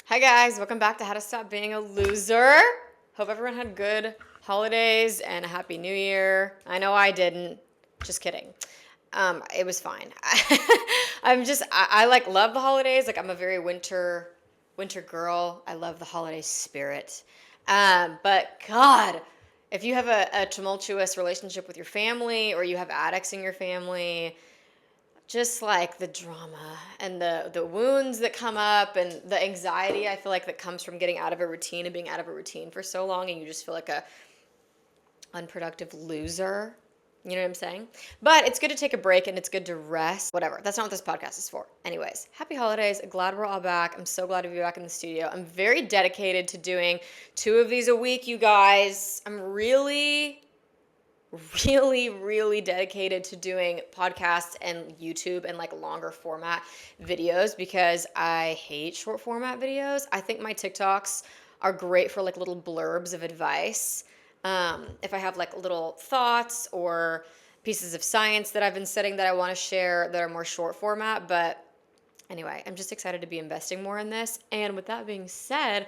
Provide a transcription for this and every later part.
Hi guys, welcome back to How to Stop Being a Loser. Hope everyone had good holidays and a happy new year. I know I didn't. Just kidding. It was fine. I like love the holidays. Like I'm a very winter girl. I love the holiday spirit. But God, if you have a tumultuous relationship with your family or you have addicts in your family, just like the drama and the wounds that come up and the anxiety I feel like that comes from getting out of a routine and being out of a routine for so long, and you just feel like a unproductive loser. You know what I'm saying? But it's good to take a break and it's good to rest. Whatever. That's not what this podcast is for. Anyways, happy holidays. Glad we're all back. I'm so glad to be back in the studio. I'm very dedicated to doing 2 of these a week, you guys. I'm really dedicated to doing podcasts and YouTube and like longer format videos because I hate short format videos. I think my TikToks are great for like little blurbs of advice. If I have like little thoughts or pieces of science that I've been studying that I want to share that are more short format. But anyway, I'm just excited to be investing more in this. And with that being said,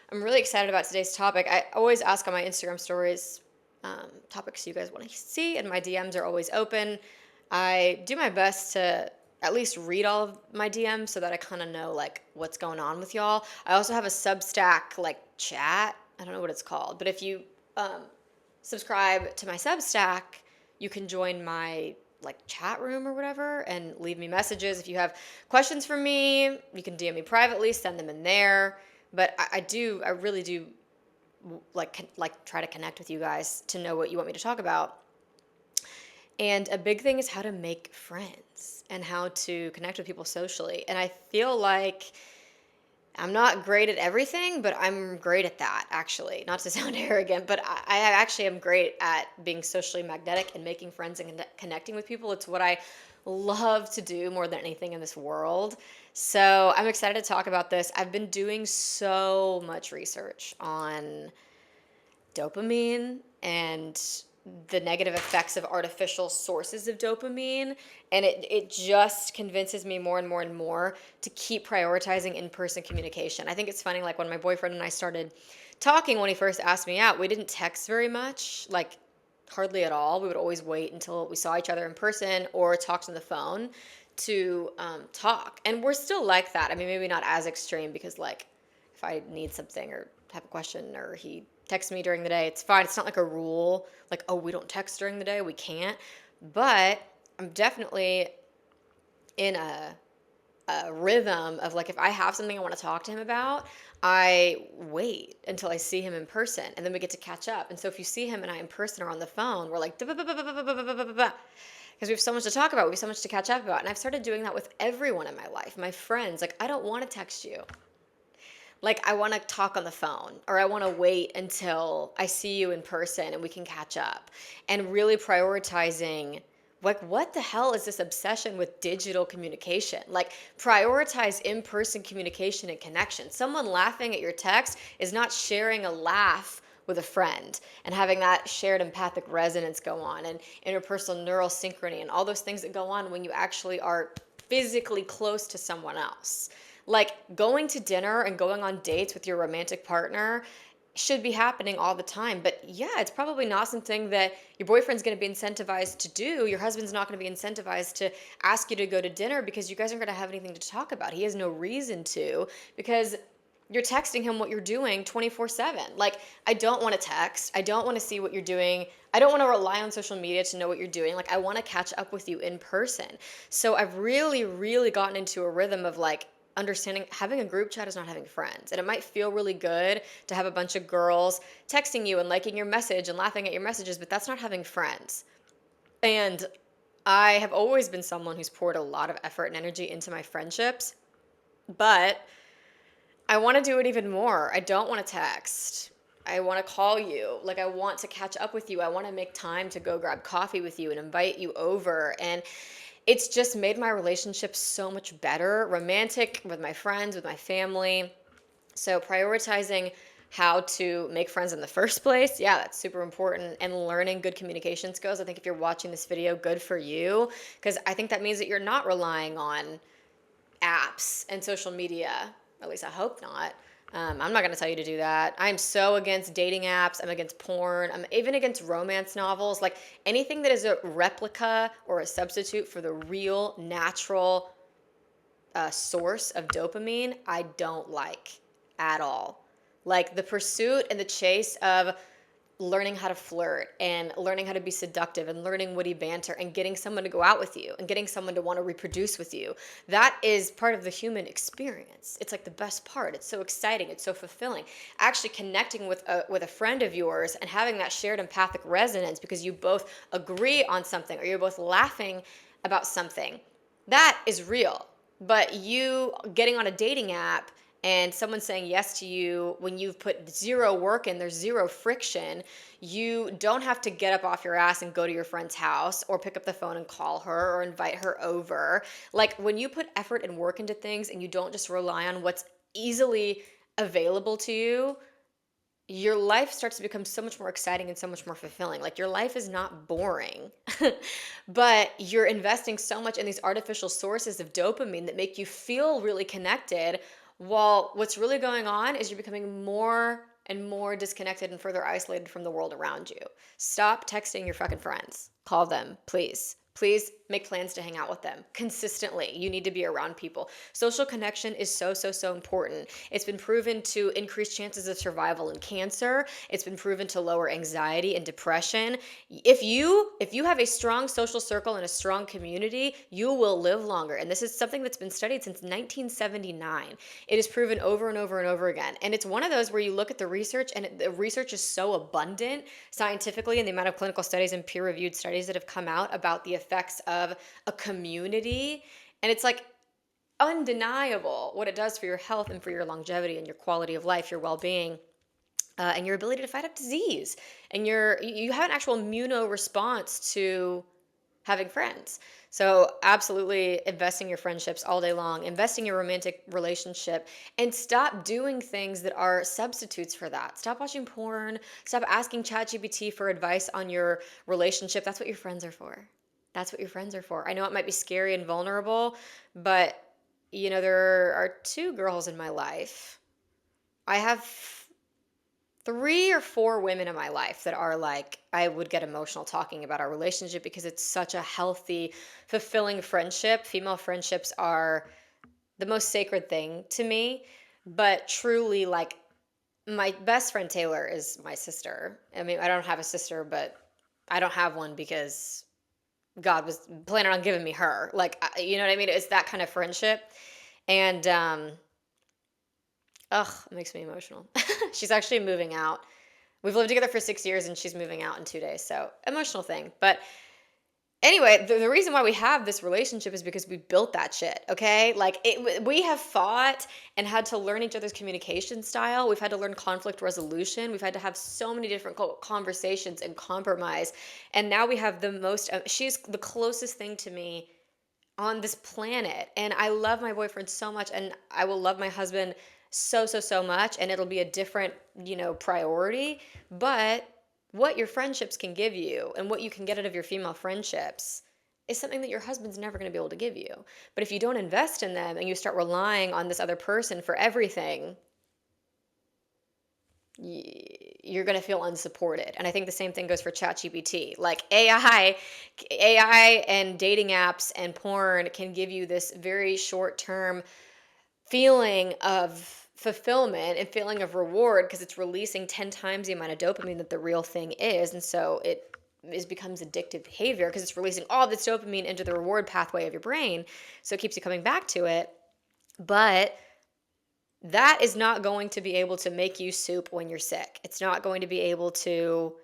I'm really excited about today's topic. I always ask on my Instagram stories topics you guys want to see, and my DMs are always open. I do my best to at least read all of my DMs so that I kind of know like what's going on with y'all. I also have a Substack like chat. I don't know what it's called, but if you um, subscribe to my Substack, you can join my like chat room or whatever and leave me messages. If you have questions for me, you can DM me privately, send them in there. But I really do like try to connect with you guys to know what you want me to talk about. And a big thing is how to make friends and how to connect with people socially. And I feel like I'm not great at everything, but I'm great at that, actually. Not to sound arrogant, but I actually am great at being socially magnetic and making friends and connecting with people. It's what I love to do more than anything in this world. So I'm excited to talk about this. I've been doing so much research on dopamine and the negative effects of artificial sources of dopamine, and it just convinces me more and more and more to keep prioritizing in-person communication. I think it's funny, like when my boyfriend and I started talking, when he first asked me out, we didn't text very much, like hardly at all. We would always wait until we saw each other in person or talked on the phone to talk, and we're still like that. I mean, maybe not as extreme, because like if I need something or have a question or he texts me during the day, it's fine. It's not like a rule, like, oh, we don't text during the day. We can't. But I'm definitely in a rhythm of like, if I have something I want to talk to him about, I wait until I see him in person and then we get to catch up. And so if you see him and I in person or on the phone, we're like, because we have so much to talk about. We have so much to catch up about. And I've started doing that with everyone in my life, my friends. Like, I don't want to text you. Like, I want to talk on the phone, or I want to wait until I see you in person and we can catch up. And really prioritizing, like, what the hell is this obsession with digital communication? Like, prioritize in-person communication and connection. Someone laughing at your text is not sharing a laugh with a friend and having that shared empathic resonance go on, and interpersonal neural synchrony and all those things that go on when you actually are physically close to someone else. Like, going to dinner and going on dates with your romantic partner should be happening all the time. But yeah, it's probably not something that your boyfriend's going to be incentivized to do. Your husband's not going to be incentivized to ask you to go to dinner because you guys aren't going to have anything to talk about. He has no reason to, because you're texting him what you're doing 24/7. Like, I don't want to text. I don't want to see what you're doing. I don't want to rely on social media to know what you're doing. Like, I want to catch up with you in person. So I've really gotten into a rhythm of like understanding having a group chat is not having friends. And it might feel really good to have a bunch of girls texting you and liking your message and laughing at your messages, but that's not having friends. And I have always been someone who's poured a lot of effort and energy into my friendships, but I want to do it even more. I don't want to text. I want to call you. Like, I want to catch up with you. I want to make time to go grab coffee with you and invite you over. And it's just made my relationship so much better, romantic, with my friends, with my family. So prioritizing how to make friends in the first place, yeah, that's super important. And learning good communication skills. I think if you're watching this video, good for you, because I think that means that you're not relying on apps and social media At least I hope not. I'm not going to tell you to do that. I'm so against dating apps. I'm against porn. I'm even against romance novels. Like anything that is a replica or a substitute for the real, natural source of dopamine, I don't like at all. Like the pursuit and the chase of learning how to flirt and learning how to be seductive and learning witty banter and getting someone to go out with you and getting someone to want to reproduce with you. That is part of the human experience. It's like the best part. It's so exciting. It's so fulfilling. Actually connecting with a friend of yours and having that shared empathic resonance because you both agree on something or you're both laughing about something. That is real. But you getting on a dating app and someone saying yes to you when you've put zero work in, there's zero friction, you don't have to get up off your ass and go to your friend's house or pick up the phone and call her or invite her over. Like when you put effort and work into things and you don't just rely on what's easily available to you, your life starts to become so much more exciting and so much more fulfilling. Like your life is not boring, but you're investing so much in these artificial sources of dopamine that make you feel really connected. While what's really going on is you're becoming more and more disconnected and further isolated from the world around you. Stop texting your fucking friends. Call them, please. Please make plans to hang out with them consistently. You need to be around people. Social connection is so, so, so important. It's been proven to increase chances of survival in cancer. It's been proven to lower anxiety and depression. If you have a strong social circle and a strong community, you will live longer. And this is something that's been studied since 1979. It is proven over and over and over again. And it's one of those where you look at the research and the research is so abundant scientifically and the amount of clinical studies and peer-reviewed studies that have come out about the effects of a community. And it's like undeniable what it does for your health and for your longevity and your quality of life, your well-being, and your ability to fight off disease. And you have an actual immunoresponse to having friends. So absolutely investing your friendships all day long, investing your romantic relationship, and stop doing things that are substitutes for that. Stop watching porn. Stop asking ChatGPT for advice on your relationship. That's what your friends are for. That's what your friends are for. I know it might be scary and vulnerable, but there are two girls in my life. I have 3 or 4 women in my life that are like, I would get emotional talking about our relationship because it's such a healthy, fulfilling friendship. Female friendships are the most sacred thing to me, but truly, like, my best friend Taylor is my sister. I mean, I don't have a sister, but I don't have one because God was planning on giving me her. Like, you know what I mean? It's that kind of friendship. And, it makes me emotional. She's actually moving out. We've lived together for 6 years and she's moving out in 2 days. So emotional thing. But anyway, the reason why we have this relationship is because we built that shit. Okay. Like we have fought and had to learn each other's communication style. We've had to learn conflict resolution. We've had to have so many different conversations and compromise. And now we have she's the closest thing to me on this planet. And I love my boyfriend so much and I will love my husband so, so, so much. And it'll be a different, priority. But what your friendships can give you and what you can get out of your female friendships is something that your husband's never going to be able to give you. But if you don't invest in them and you start relying on this other person for everything, you're going to feel unsupported. And I think the same thing goes for ChatGPT. Like AI and dating apps and porn can give you this very short-term feeling of fulfillment and feeling of reward because it's releasing 10 times the amount of dopamine that the real thing is. And so it becomes addictive behavior because it's releasing all this dopamine into the reward pathway of your brain. So it keeps you coming back to it. But that is not going to be able to make you soup when you're sick. It's not going to be able to,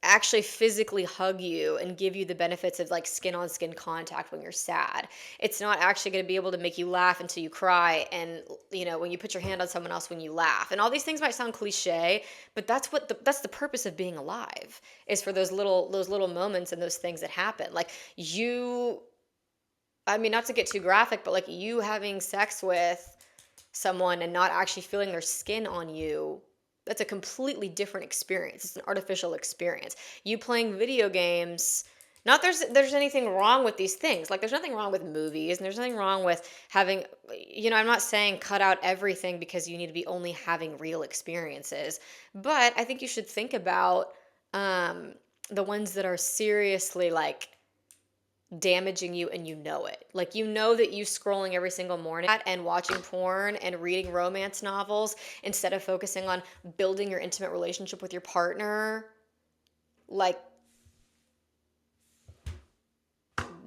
actually physically hug you and give you the benefits of like skin on skin contact when you're sad. It's not actually going to be able to make you laugh until you cry and when you put your hand on someone else when you laugh. And all these things might sound cliche, but that's the purpose of being alive, is for those little moments and those things that happen. Like not to get too graphic, but like you having sex with someone and not actually feeling their skin on you, that's a completely different experience. It's an artificial experience. You playing video games, Not there's anything wrong with these things. Like there's nothing wrong with movies and there's nothing wrong with having, I'm not saying cut out everything because you need to be only having real experiences. But I think you should think about um the ones that are seriously like damaging you and you know it. Like you know that you scrolling every single morning and watching porn and reading romance novels instead of focusing on building your intimate relationship with your partner. Like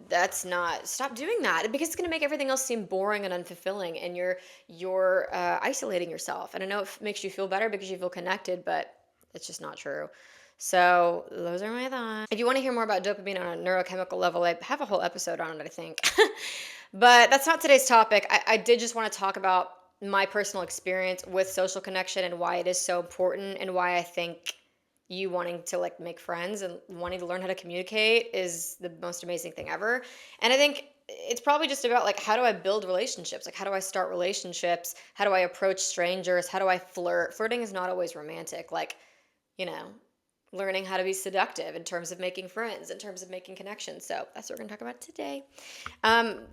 that's not, stop doing that because it's going to make everything else seem boring and unfulfilling and you're isolating yourself. And I know it makes you feel better because you feel connected, but it's just not true. So those are my thoughts. If you want to hear more about dopamine on a neurochemical level, I have a whole episode on it, I think. But that's not today's topic. I did just want to talk about my personal experience with social connection and why it is so important and why I think you wanting to like make friends and wanting to learn how to communicate is the most amazing thing ever. And I think it's probably just about like how do I build relationships? Like how do I start relationships? How do I approach strangers? How do I flirt? Flirting is not always romantic. Like, you know, learning how to be seductive in terms of making friends, in terms of making connections. So that's what we're gonna talk about today.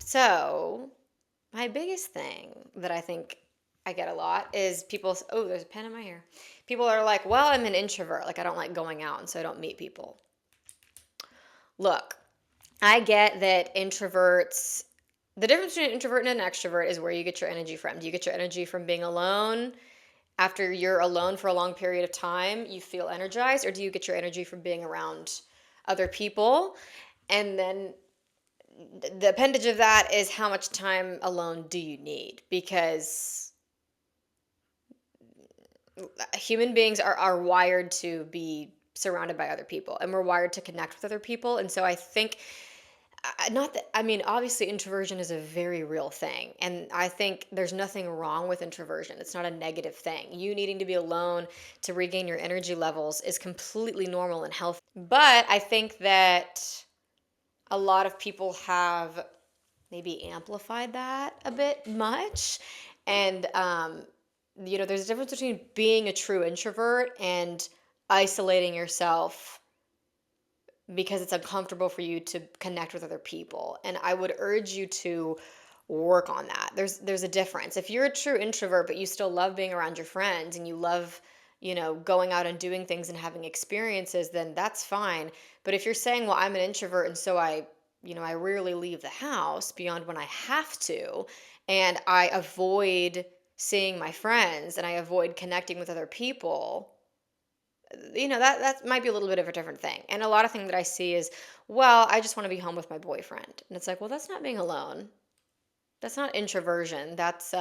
So my biggest thing that I think I get a lot is people, oh, there's a pen in my hair. People are like, well, I'm an introvert. Like, I don't like going out, and so I don't meet people. Look, I get that introverts, the difference between an introvert and an extrovert is where you get your energy from. Do you get your energy from being alone? After you're alone for a long period of time, you feel energized, or do you get your energy from being around other people? And then the appendage of that is how much time alone do you need? Because human beings are wired to be surrounded by other people and we're wired to connect with other people. And so I think, not that, I mean, obviously introversion is a very real thing. And I think there's nothing wrong with introversion. It's not a negative thing. You needing to be alone to regain your energy levels is completely normal and healthy. But I think that a lot of people have maybe amplified that a bit much. And, there's a difference between being a true introvert and isolating yourself because it's uncomfortable for you to connect with other people. And I would urge you to work on that. There's a difference. If you're a true introvert, but you still love being around your friends and you love, going out and doing things and having experiences, then that's fine. But if you're saying, well, I'm an introvert and so I rarely leave the house beyond when I have to, and I avoid seeing my friends and I avoid connecting with other people, that might be a little bit of a different thing. And a lot of thing that I see is, well, I just want to be home with my boyfriend. And it's like, well, that's not being alone. That's not introversion. That's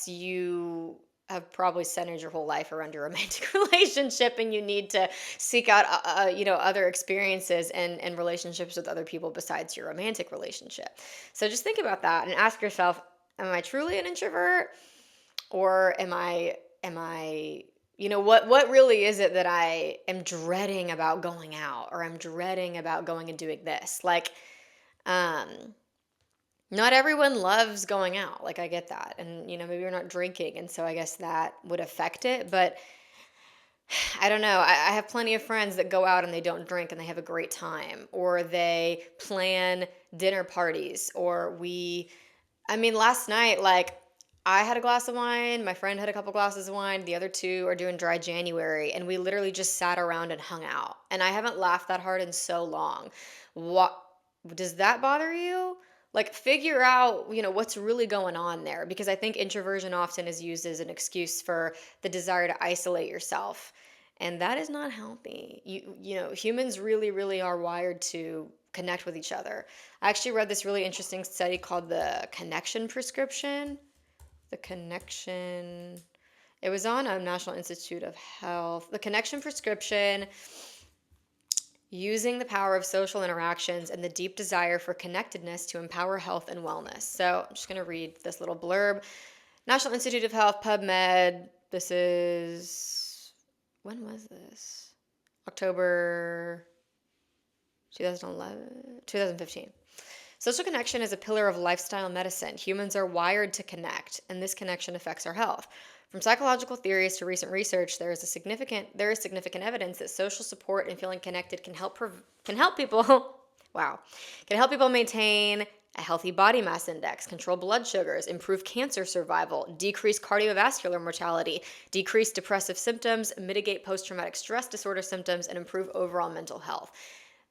you have probably centered your whole life around your romantic relationship and you need to seek out other experiences and relationships with other people besides your romantic relationship. So just think about that and ask yourself, am I truly an introvert, or am I what really is it that I am dreading about going out, or I'm dreading about going and doing this? Like, um not everyone loves going out. Like, I get that. And, maybe you're not drinking. And so I guess that would affect it. But I don't know. I have plenty of friends that go out and they don't drink and they have a great time. Or they plan dinner parties. Last night, like, I had a glass of wine. My friend had a couple glasses of wine. The other two are doing dry January. And we literally just sat around and hung out. And I haven't laughed that hard in so long. What does that bother you? Like, figure out, what's really going on there, because I think introversion often is used as an excuse for the desire to isolate yourself. And that is not healthy. Humans really, really are wired to connect with each other. I actually read this really interesting study called the connection prescription. The connection, it was on a National Institute of Health. The connection prescription, using the power of social interactions and the deep desire for connectedness to empower health and wellness. So I'm just going to read this little blurb. National Institute of Health, PubMed. This is, when was this? October 2015. Social connection is a pillar of lifestyle medicine. Humans are wired to connect, and this connection affects our health. From psychological theories to recent research, there is significant evidence that social support and feeling connected can help people wow, can help people maintain a healthy body mass index, control blood sugars, improve cancer survival, decrease cardiovascular mortality, decrease depressive symptoms, mitigate post-traumatic stress disorder symptoms, and improve overall mental health.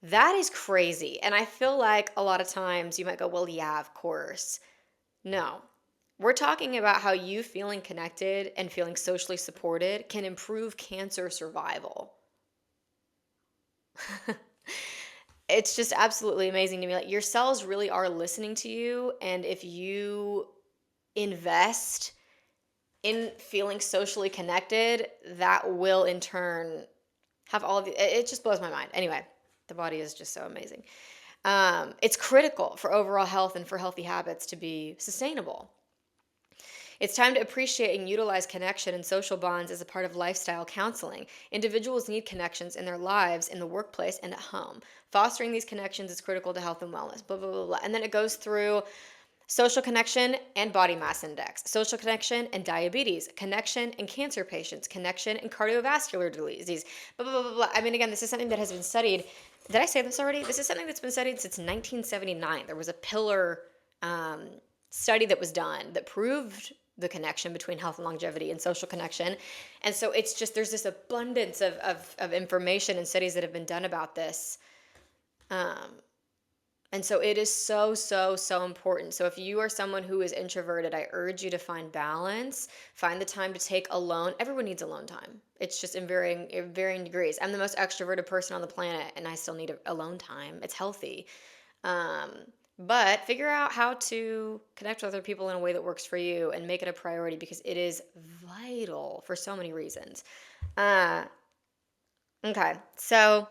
That is crazy. And I feel like a lot of times you might go, well, yeah, of course. No. We're talking about how you feeling connected and feeling socially supported can improve cancer survival. It's just absolutely amazing to me. Like, your cells really are listening to you. And if you invest in feeling socially connected, that will in turn have all of the, it just blows my mind. Anyway, the body is just so amazing. It's critical for overall health and for healthy habits to be sustainable. It's time to appreciate and utilize connection and social bonds as a part of lifestyle counseling. Individuals need connections in their lives, in the workplace, and at home. Fostering these connections is critical to health and wellness, blah, blah, blah, blah. And then it goes through social connection and body mass index, social connection and diabetes, connection and cancer patients, connection and cardiovascular disease, blah, blah, blah, blah, blah. I mean, again, this is something that has been studied. Did I say this already? This is something that's been studied since 1979. There was a pillar study that was done that proved the connection between health and longevity and social connection. And so it's just, there's this abundance of information and studies that have been done about this. And so it is so, so, so important. So if you are someone who is introverted, I urge you to find balance, find the time to take alone. Everyone needs alone time. It's just in varying degrees. I'm the most extroverted person on the planet, and I still need alone time. It's healthy. But figure out how to connect with other people in a way that works for you and make it a priority, because it is vital for so many reasons. Okay, so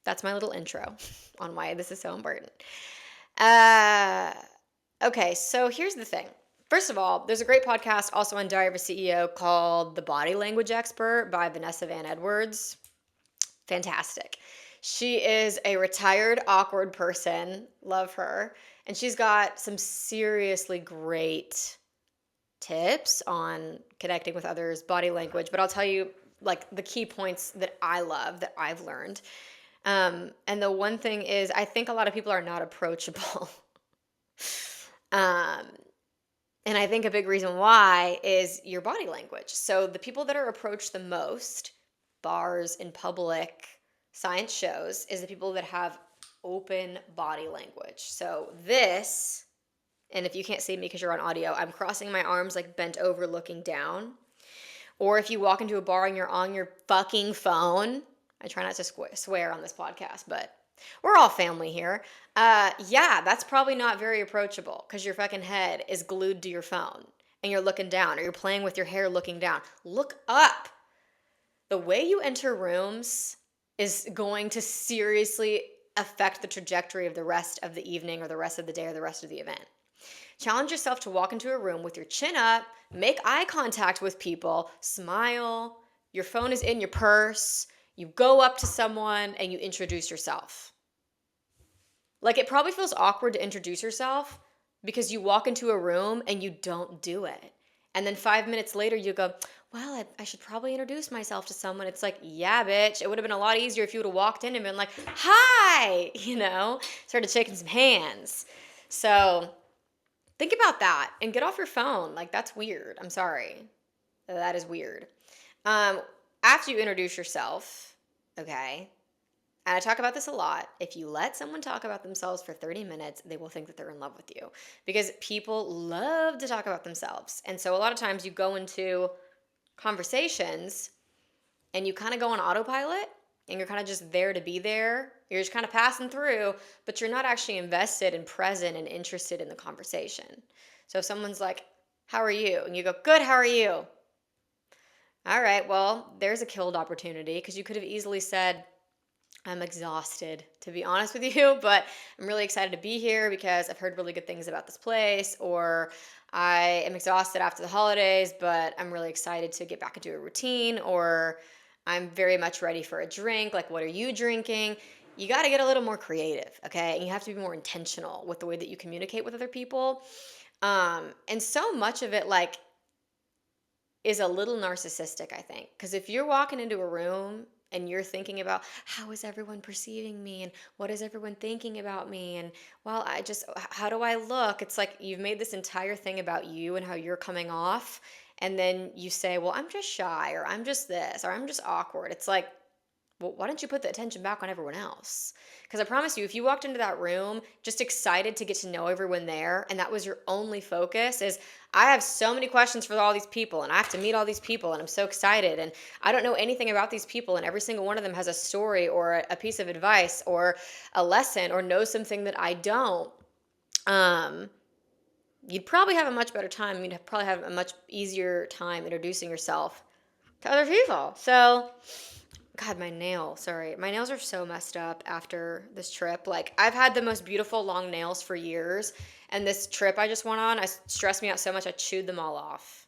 that's my little intro on why this is so important. Okay, so here's the thing. First of all, there's a great podcast also on Diary of a CEO called The Body Language Expert by Vanessa Van Edwards. Fantastic. She is a retired awkward person. Love her. And she's got some seriously great tips on connecting with others, body language. But I'll tell you, like, the key points that I love that I've learned. And the one thing is, I think a lot of people are not approachable. And I think a big reason why is your body language. So the people that are approached the most, bars, in public, science shows, is the people that have open body language. So this, and if you can't see me because you're on audio, I'm crossing my arms like bent over looking down. Or if you walk into a bar and you're on your fucking phone, I try not to swear on this podcast, but we're all family here. Yeah, that's probably not very approachable because your fucking head is glued to your phone and you're looking down, or you're playing with your hair looking down. Look up. The way you enter rooms is going to seriously affect the trajectory of the rest of the evening or the rest of the day or the rest of the event. Challenge yourself to walk into a room with your chin up, make eye contact with people, smile, your phone is in your purse, you go up to someone and you introduce yourself. Like, it probably feels awkward to introduce yourself because you walk into a room and you don't do it. And then 5 minutes later you go, well, I should probably introduce myself to someone. It's like, yeah, bitch. It would have been a lot easier if you would have walked in and been like, hi, started shaking some hands. So think about that and get off your phone. Like, that's weird. I'm sorry. That is weird. After you introduce yourself, okay, and I talk about this a lot, if you let someone talk about themselves for 30 minutes, they will think that they're in love with you, because people love to talk about themselves. And so a lot of times you go into conversations and you kind of go on autopilot and you're kind of just there to be there. You're just kind of passing through, but you're not actually invested and present and interested in the conversation. So if someone's like, how are you? And you go, good, how are you? All right, well, there's a killed opportunity, because you could have easily said, I'm exhausted, to be honest with you, but I'm really excited to be here because I've heard really good things about this place, or I am exhausted after the holidays, but I'm really excited to get back into a routine, or I'm very much ready for a drink. Like, what are you drinking? you got to get a little more creative, okay? And you have to be more intentional with the way that you communicate with other people. And so much of it, like, is a little narcissistic, I think. Because if you're walking into a room and you're thinking about how is everyone perceiving me and what is everyone thinking about me and well, how do I look? It's like you've made this entire thing about you and how you're coming off. And then you say, well, I'm just shy or I'm just this or I'm just awkward. It's like, well, why don't you put the attention back on everyone else? Because I promise you, if you walked into that room just excited to get to know everyone there, and that was your only focus, is I have so many questions for all these people, and I have to meet all these people, and I'm so excited, and I don't know anything about these people, and every single one of them has a story or a piece of advice or a lesson or knows something that I don't. Um, you'd probably have a much better time. You'd probably have a much easier time introducing yourself to other people. So, God, my nail. Sorry. My nails are so messed up after this trip. Like, I've had the most beautiful long nails for years. And this trip I just went on, I stressed me out so much, I chewed them all off.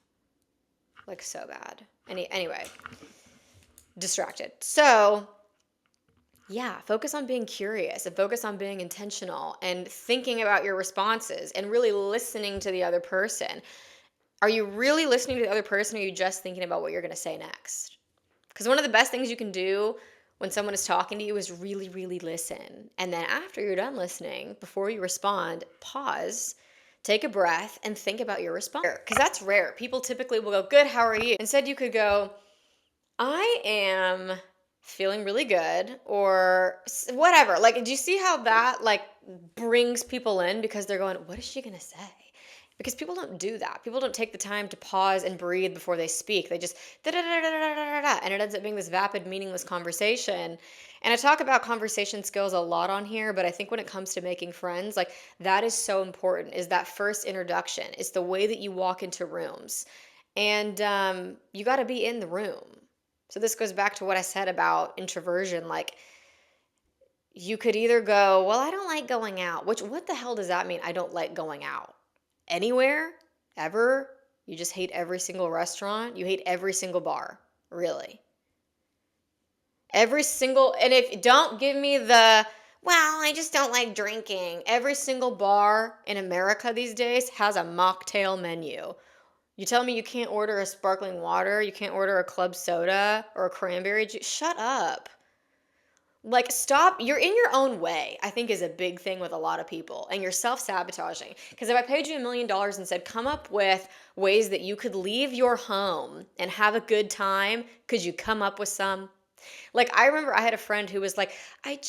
Like, so bad. Anyway, distracted. So, yeah, focus on being curious and focus on being intentional and thinking about your responses and really listening to the other person. Are you really listening to the other person or are you just thinking about what you're going to say next? Because one of the best things you can do when someone is talking to you is really, really listen. And then after you're done listening, before you respond, pause, take a breath, and think about your response. Because that's rare. People typically will go, good, how are you? Instead, you could go, I am feeling really good, or whatever. Like, do you see how that, like, brings people in? Because they're going, what is she going to say? Because people don't do that. People don't take the time to pause and breathe before they speak. They just da da da da da da da, and it ends up being this vapid, meaningless conversation. And I talk about conversation skills a lot on here, but I think when it comes to making friends, like that is so important. Is that first introduction? It's the way that you walk into rooms, and you got to be in the room. So this goes back to what I said about introversion. Like you could either go, well, I don't like going out. Which what the hell does that mean? I don't like going out anywhere, ever. You just hate every single restaurant. You hate every single bar, really. Every single, and if don't give me the, well, I just don't like drinking. Every single bar in America these days has a mocktail menu. You tell me you can't order a sparkling water, you can't order a club soda or a cranberry juice. Shut up. Like, stop. You're in your own way, I think is a big thing with a lot of people. And you're self sabotaging. Because if I paid you $1 million and said, come up with ways that you could leave your home and have a good time, could you come up with some? Like, I remember I had a friend who was like, I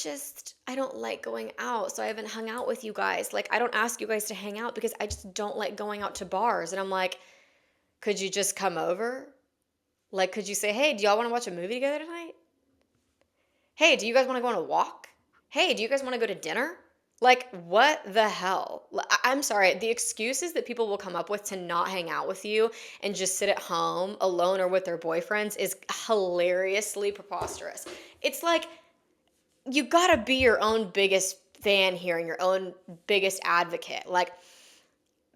don't like going out. So I haven't hung out with you guys. Like, I don't ask you guys to hang out because I just don't like going out to bars. And I'm like, could you just come over? Like, could you say, hey, do y'all want to watch a movie together tonight? Hey, do you guys want to go on a walk? Hey, do you guys want to go to dinner? Like, what the hell? I'm sorry. The excuses that people will come up with to not hang out with you and just sit at home alone or with their boyfriends is hilariously preposterous. It's like, you gotta be your own biggest fan here and your own biggest advocate. Like,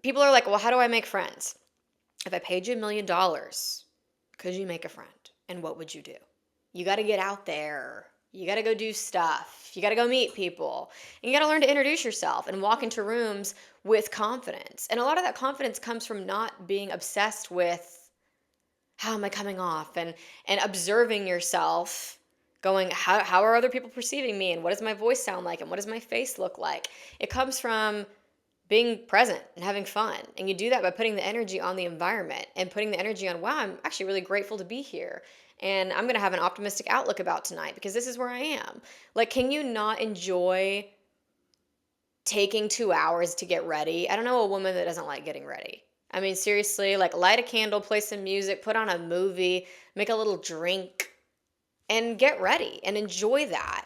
people are like, well, how do I make friends? If I paid you $1 million, could you make a friend? And what would you do? You got to get out there. You got to go do stuff. You got to go meet people. And you got to learn to introduce yourself and walk into rooms with confidence. And a lot of that confidence comes from not being obsessed with how am I coming off and observing yourself going, how are other people perceiving me? And what does my voice sound like? And what does my face look like? It comes from being present and having fun. And you do that by putting the energy on the environment and putting the energy on, wow, I'm actually really grateful to be here. And I'm going to have an optimistic outlook about tonight because this is where I am. Like, can you not enjoy taking 2 hours to get ready? I don't know a woman that doesn't like getting ready. I mean, seriously, like light a candle, play some music, put on a movie, make a little drink, and get ready and enjoy that.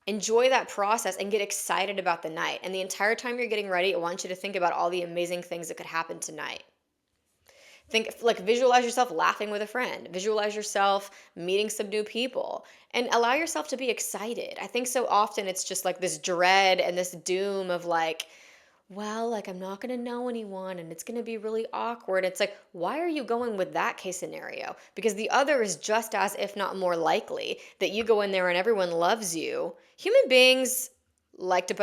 Enjoy that process and get excited about the night. And the entire time you're getting ready, I want you to think about all the amazing things that could happen tonight. Think, like, visualize yourself laughing with a friend, visualize yourself meeting some new people, and allow yourself to be excited. I think so often it's just like this dread and this doom of like, well, like I'm not going to know anyone and it's going to be really awkward. It's like, why are you going with that case scenario? Because the other is just as, if not more likely, that you go in there and everyone loves you. Human beings like to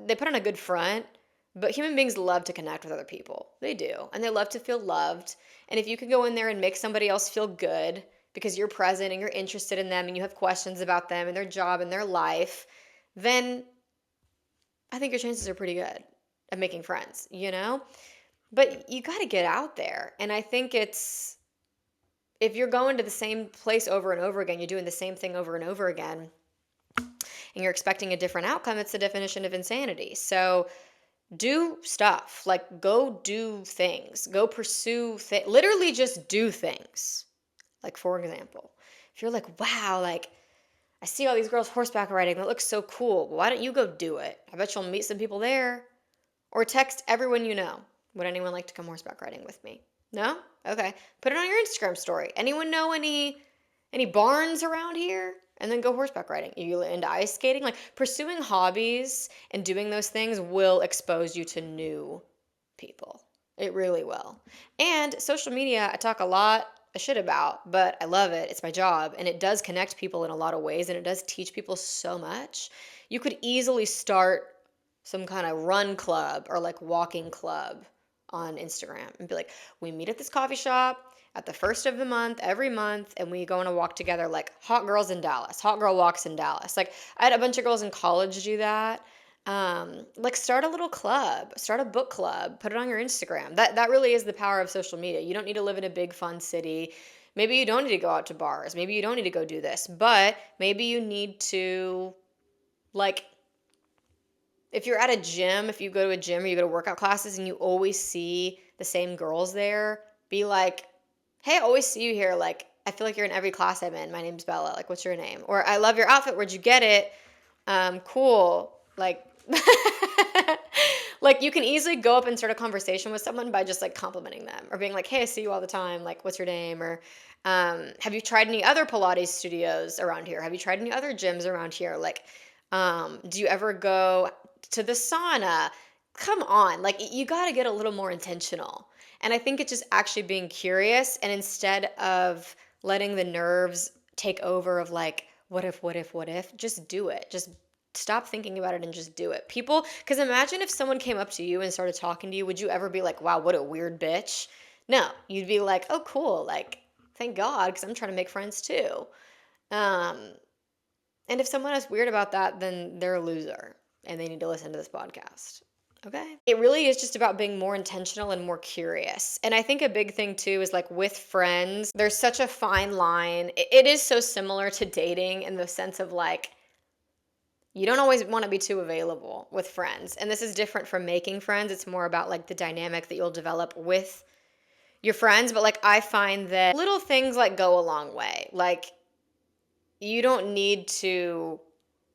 they put on a good front, but human beings love to connect with other people. They do. And they love to feel loved. And if you can go in there and make somebody else feel good because you're present and you're interested in them and you have questions about them and their job and their life, then I think your chances are pretty good of making friends, you know? But you got to get out there. And I think it's, if you're going to the same place over and over again, you're doing the same thing over and over again, and you're expecting a different outcome, it's the definition of insanity. So do stuff, like go do things, go pursue things, literally just do things. Like, for example, if you're like, wow, like, I see all these girls horseback riding, that looks so cool. Why don't you go do it? I bet you'll meet some people there. Or text everyone you know. Would anyone like to come horseback riding with me? No? Okay. Put it on your Instagram story. Anyone know any barns around here? And then go horseback riding. Are you into ice skating? Like, pursuing hobbies and doing those things will expose you to new people. It really will. And social media, I talk a lot of shit about, but I love it. It's my job. And it does connect people in a lot of ways. And it does teach people so much. You could easily start some kind of run club or like walking club on Instagram and be like, we meet at this coffee shop at the first of the month, every month, and we go on a walk together, like hot girls in Dallas, hot girl walks in Dallas. Like, I had a bunch of girls in college do that. Like, start a little club, start a book club, put it on your Instagram. That really is the power of social media. You don't need to live in a big fun city. Maybe you don't need to go out to bars. Maybe you don't need to go do this, but maybe you need to, like, if you're at a gym, if you go to a gym or you go to workout classes and you always see the same girls there, be like, hey, I always see you here. Like, I feel like you're in every class I'm in. My name's Bella. Like, what's your name? Or, I love your outfit. Where'd you get it? Cool. Like, like, you can easily go up and start a conversation with someone by just like complimenting them or being like, hey, I see you all the time. Like, what's your name? Or, have you tried any other Pilates studios around here? Have you tried any other gyms around here? Like, do you ever go to the sauna? Come on. Like, you got to get a little more intentional. And I think it's just actually being curious, and instead of letting the nerves take over of like, what if, just do it. Just stop thinking about it and just do it. People, because imagine if someone came up to you and started talking to you, would you ever be like, wow, what a weird bitch? No, you'd be like, oh, cool. Like, thank God, because I'm trying to make friends too. Um, and if someone is weird about that, then they're a loser and they need to listen to this podcast. Okay. It really is just about being more intentional and more curious. And I think a big thing too is like with friends, there's such a fine line. It is so similar to dating in the sense of like, you don't always want to be too available with friends. And this is different from making friends. It's more about like the dynamic that you'll develop with your friends. But like, I find that little things like go a long way. Like, you don't need to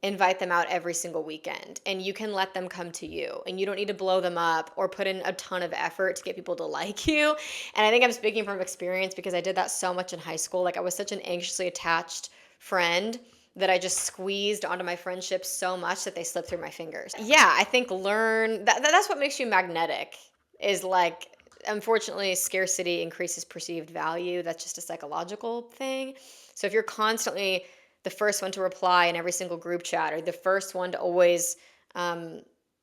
invite them out every single weekend, and you can let them come to you, and you don't need to blow them up or put in a ton of effort to get people to like you. And I think I'm speaking from experience because I did that so much in high school. Like, I was such an anxiously attached friend that I just squeezed onto my friendships so much that they slipped through my fingers. Yeah, I think that's what makes you magnetic, is like, unfortunately, scarcity increases perceived value. That's just a psychological thing. So if you're constantly the first one to reply in every single group chat, or the first one to always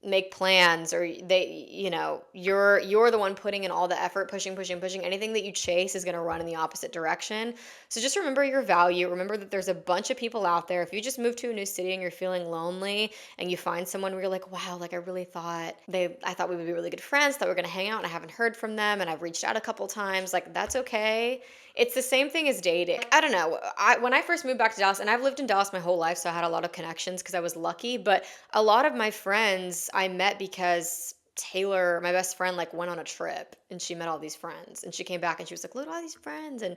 make plans, or you're the one putting in all the effort, pushing, anything that you chase is going to run in the opposite direction. So just remember your value. Remember that there's a bunch of people out there. If you just move to a new city and you're feeling lonely and you find someone where you're like, wow, like I thought we would be really good friends, that we're going to hang out, and I haven't heard from them, and I've reached out a couple times, like, that's okay. It's the same thing as dating. I don't know. When I first moved back to Dallas, and I've lived in Dallas my whole life, so I had a lot of connections because I was lucky, but a lot of my friends I met because Taylor, my best friend, like went on a trip and she met all these friends, and she came back and she was like, look at all these friends. And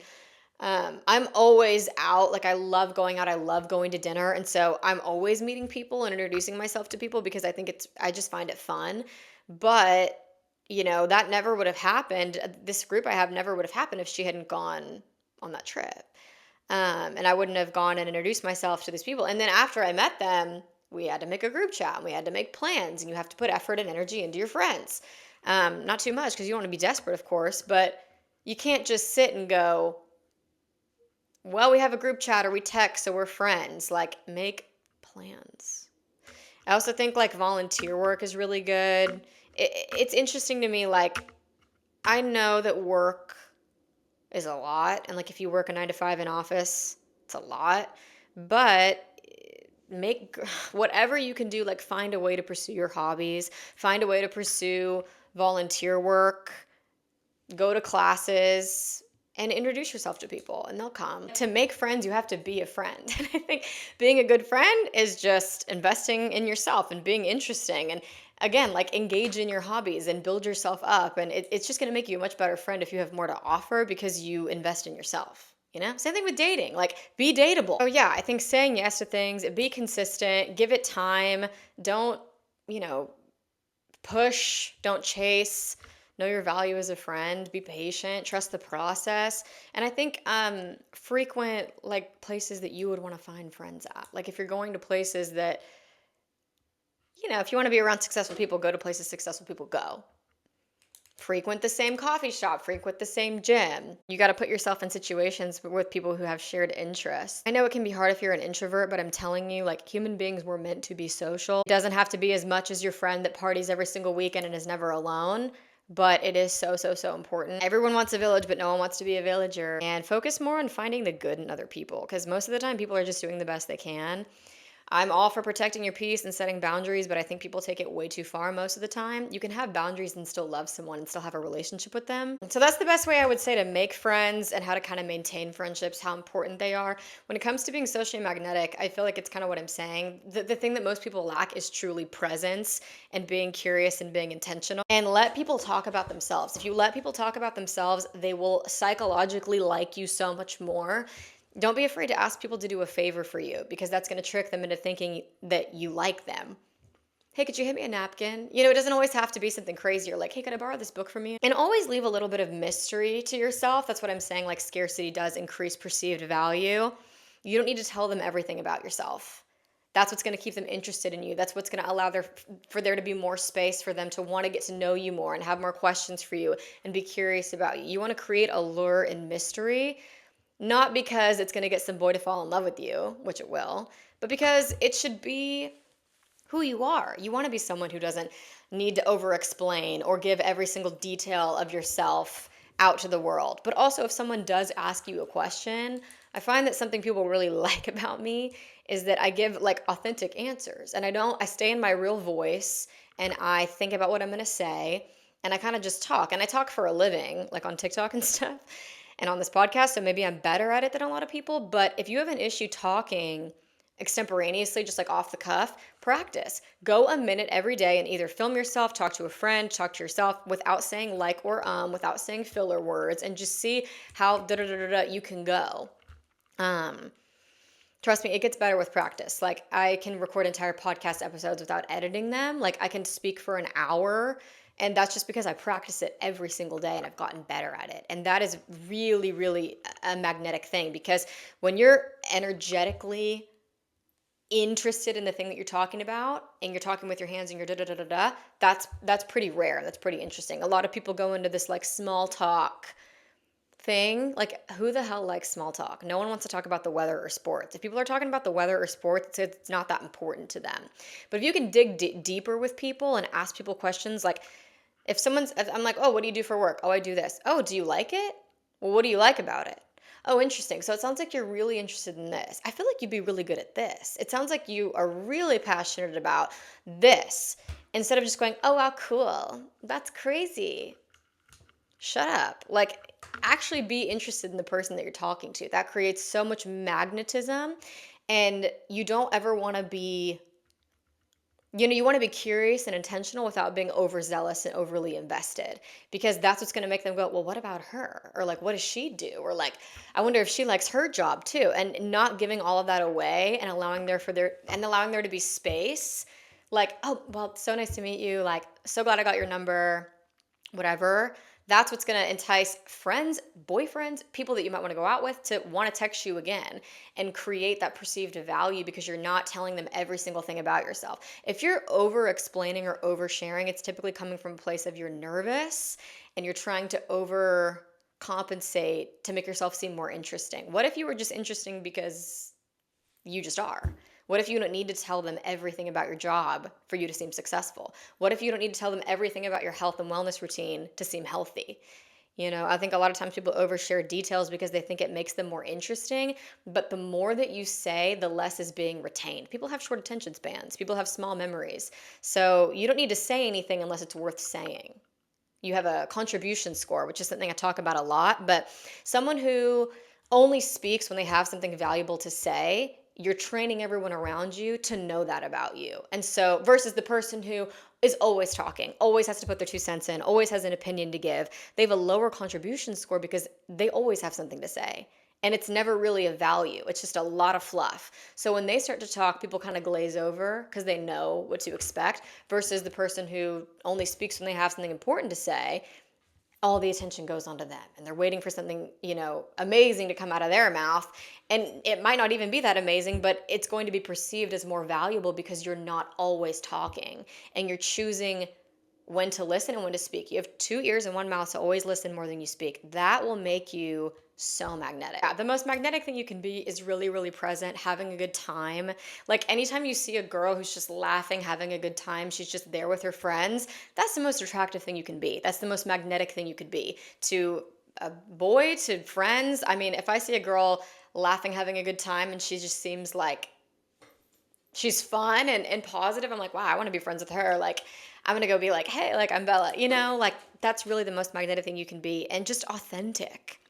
I'm always out. Like, I love going out. I love going to dinner. And so I'm always meeting people and introducing myself to people because I just find it fun. But that never would have happened. This group I have never would have happened if she hadn't gone on that trip. And I wouldn't have gone and introduced myself to these people. And then after I met them, we had to make a group chat and we had to make plans, and you have to put effort and energy into your friends. Not too much because you don't want to be desperate, of course, but you can't just sit and go, well, we have a group chat or we text, so we're friends. Like, make plans. I also think like volunteer work is really good. It's interesting to me, like, I know that work is a lot. And like, if you work a 9 to 5 in office, it's a lot. But make whatever you can do, like, find a way to pursue your hobbies, find a way to pursue volunteer work, go to classes, and introduce yourself to people, and they'll come. To make friends, you have to be a friend. And I think being a good friend is just investing in yourself and being interesting. And again, like, engage in your hobbies and build yourself up. And it's just going to make you a much better friend if you have more to offer because you invest in yourself. Same thing with dating. Like, be dateable. Oh, yeah, I think saying yes to things, be consistent, give it time. Don't, you know, push, don't chase. Know your value as a friend, be patient, trust the process. And I think frequent like places that you would want to find friends at. Like, if you're going to places that, if you want to be around successful people, go to places successful people go. Frequent the same coffee shop, frequent the same gym. You got to put yourself in situations with people who have shared interests. I know it can be hard if you're an introvert, but I'm telling you, like, human beings were meant to be social. It doesn't have to be as much as your friend that parties every single weekend and is never alone, but it is so, so, so important. Everyone wants a village, but no one wants to be a villager. And focus more on finding the good in other people, because most of the time people are just doing the best they can. I'm all for protecting your peace and setting boundaries, but I think people take it way too far most of the time. You can have boundaries and still love someone and still have a relationship with them. So that's the best way I would say to make friends and how to kind of maintain friendships, how important they are. When it comes to being socially magnetic, I feel like it's kind of what I'm saying. The thing that most people lack is truly presence and being curious and being intentional. And let people talk about themselves. If you let people talk about themselves, they will psychologically like you so much more. Don't be afraid to ask people to do a favor for you, because that's going to trick them into thinking that you like them. Hey, could you hand me a napkin? It doesn't always have to be something crazy. Or like, hey, could I borrow this book from you? And always leave a little bit of mystery to yourself. That's what I'm saying. Like, scarcity does increase perceived value. You don't need to tell them everything about yourself. That's what's going to keep them interested in you. That's what's going to allow for there to be more space for them to want to get to know you more and have more questions for you and be curious about you. You want to create allure and mystery. Not because it's going to get some boy to fall in love with you, which it will, but because it should be who you are. You want to be someone who doesn't need to over-explain or give every single detail of yourself out to the world. But also, if someone does ask you a question, I find that something people really like about me is that I give like authentic answers. And I stay in my real voice, and I think about what I'm going to say, and I kind of just talk. And I talk for a living, like on TikTok and stuff, and on this podcast, so maybe I'm better at it than a lot of people. But if you have an issue talking extemporaneously, just like off the cuff, practice. Go a minute every day and either film yourself, talk to a friend, talk to yourself without saying like or without saying filler words, and just see how you can go. Trust me, it gets better with practice. Like, I can record entire podcast episodes without editing them. Like, I can speak for an hour, and that's just because I practice it every single day and I've gotten better at it. And that is really, really a magnetic thing, because when you're energetically interested in the thing that you're talking about and you're talking with your hands and you're that's pretty rare. That's pretty interesting. A lot of people go into this like small talk thing. Like, who the hell likes small talk? No one wants to talk about the weather or sports. If people are talking about the weather or sports, it's not that important to them. But if you can dig deeper with people and ask people questions, like, if I'm like, oh, what do you do for work? Oh, I do this. Oh, do you like it? Well, what do you like about it? Oh, interesting. So it sounds like you're really interested in this. I feel like you'd be really good at this. It sounds like you are really passionate about this. Instead of just going, oh, wow, cool. That's crazy. Shut up. Like, actually be interested in the person that you're talking to. That creates so much magnetism. And you don't ever want to be, you want to be curious and intentional without being overzealous and overly invested, because that's what's going to make them go, well, what about her? Or like, what does she do? Or like, I wonder if she likes her job too. And not giving all of that away and allowing there to be space. Like, oh, well, so nice to meet you. Like, so glad I got your number, whatever. That's what's going to entice friends, boyfriends, people that you might want to go out with to want to text you again and create that perceived value because you're not telling them every single thing about yourself. If you're over explaining or oversharing, it's typically coming from a place of you're nervous and you're trying to overcompensate to make yourself seem more interesting. What if you were just interesting because you just are? What if you don't need to tell them everything about your job for you to seem successful? What if you don't need to tell them everything about your health and wellness routine to seem healthy? I think a lot of times people overshare details because they think it makes them more interesting, but the more that you say, the less is being retained. People have short attention spans, people have small memories. So you don't need to say anything unless it's worth saying. You have a contribution score, which is something I talk about a lot, but someone who only speaks when they have something valuable to say, you're training everyone around you to know that about you. And so, versus the person who is always talking, always has to put their 2 cents in, always has an opinion to give, they have a lower contribution score because they always have something to say. And it's never really a value. It's just a lot of fluff. So when they start to talk, people kind of glaze over because they know what to expect, versus the person who only speaks when they have something important to say. All the attention goes onto them and they're waiting for something, amazing to come out of their mouth. And it might not even be that amazing, but it's going to be perceived as more valuable because you're not always talking and you're choosing when to listen and when to speak. You have 2 ears and 1 mouth, so always listen more than you speak. That will make you so magnetic. Yeah, the most magnetic thing you can be is really, really present, having a good time. Like anytime you see a girl who's just laughing, having a good time, she's just there with her friends, that's the most attractive thing you can be. That's the most magnetic thing you could be to a boy, to friends. I mean, if I see a girl laughing, having a good time, and she just seems like she's fun and positive, I'm like, wow, I want to be friends with her. Like, I'm gonna go be like, hey, like I'm Bella, like that's really the most magnetic thing you can be. And just authentic.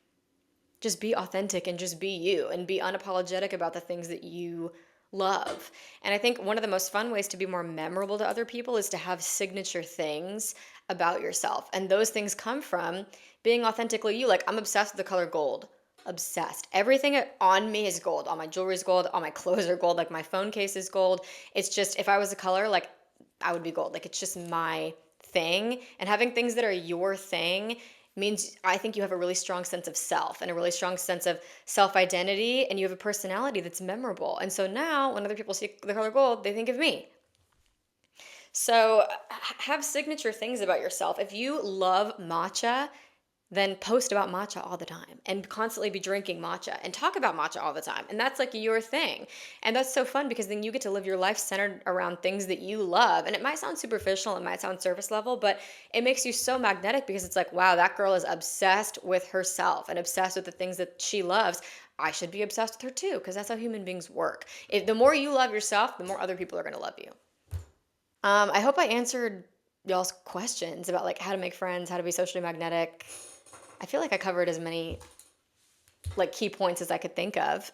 Just be authentic and just be you and be unapologetic about the things that you love. And I think one of the most fun ways to be more memorable to other people is to have signature things about yourself. And those things come from being authentically you. Like, I'm obsessed with the color gold. Obsessed. Everything on me is gold. All my jewelry is gold. All my clothes are gold. Like, my phone case is gold. It's just, if I was a color, like, I would be gold. Like, it's just my thing. And having things that are your thing means I think you have a really strong sense of self and a really strong sense of self-identity, and you have a personality that's memorable. And so now when other people see the color gold, they think of me. So have signature things about yourself. If you love matcha, then post about matcha all the time and constantly be drinking matcha and talk about matcha all the time. And that's like your thing. And that's so fun because then you get to live your life centered around things that you love. And it might sound superficial, it might sound surface level, but it makes you so magnetic because it's like, wow, that girl is obsessed with herself and obsessed with the things that she loves. I should be obsessed with her too, because that's how human beings work. If the more you love yourself, the more other people are going to love you. I hope I answered y'all's questions about like how to make friends, how to be socially magnetic. I feel like I covered as many like key points as I could think of.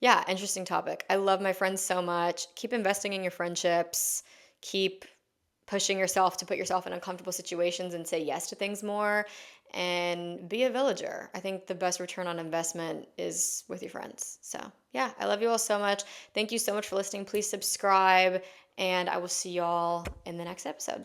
Yeah, interesting topic. I love my friends so much. Keep investing in your friendships. Keep pushing yourself to put yourself in uncomfortable situations and say yes to things more. And be a villager. I think the best return on investment is with your friends. So, yeah, I love you all so much. Thank you so much for listening. Please subscribe, and I will see y'all in the next episode.